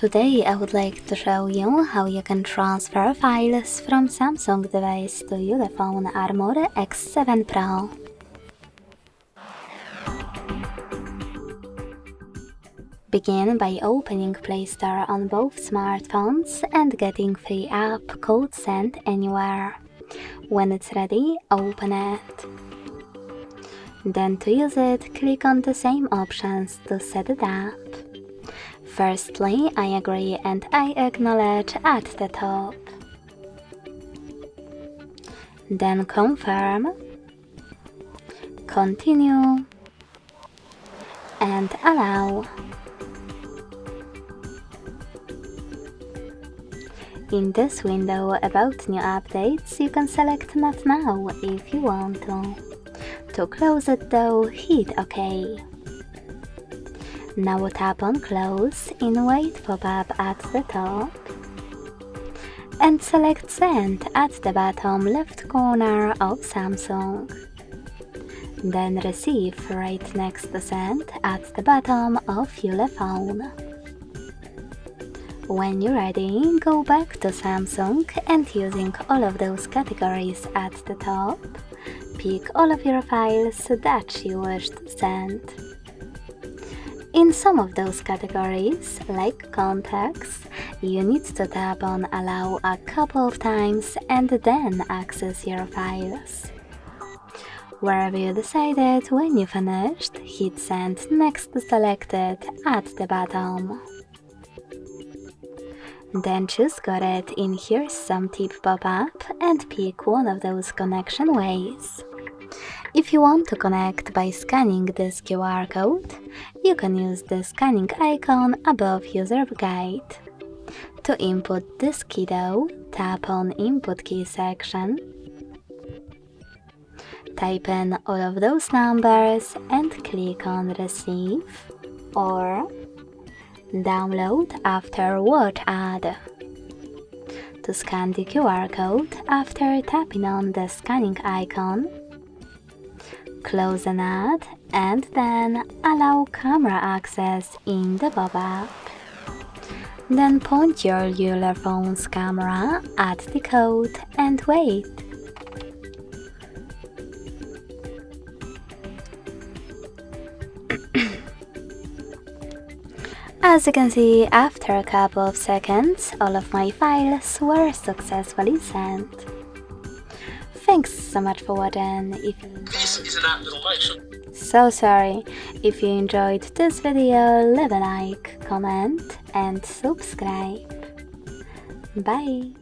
Today I would like to show you how you can transfer files from Samsung device to Ulefone Armor X7 Pro. Begin by opening Play Store on both smartphones and getting free app code Send Anywhere. When it's ready, open it. Then to use it, click on the same options to set it up. Firstly, I agree and I acknowledge at the top. Then confirm, continue, and allow. In this window about new updates, you can select Not Now if you want to. To close it though, hit OK. Now tap on Close in Wait pop-up at the top and select Send at the bottom left corner of Samsung. Then Receive right next to Send at the bottom of Ulefone. When you're ready, go back to Samsung and using all of those categories at the top, pick all of your files that you wish to send. In some of those categories, like contacts, you need to tap on Allow a couple of times and then access your files. Wherever you decided, when you finished, hit Send next to Selected at the bottom. Then choose Got It in Here's Some Tip pop-up and pick one of those connection ways. If you want to connect by scanning this QR code, you can use the scanning icon above User Guide. To input this key though, tap on Input Key section, type in all of those numbers and click on Receive or Download after Word Add. To scan the QR code after tapping on the scanning icon, close an ad and then allow camera access in the pop-up. Then point your Ulefone camera at the code and wait. As you can see, after a couple of seconds, all of my files were successfully sent. Thanks so much for watching. This is an app that'll make sure. So sorry. If you enjoyed this video, leave a like, comment and subscribe. Bye!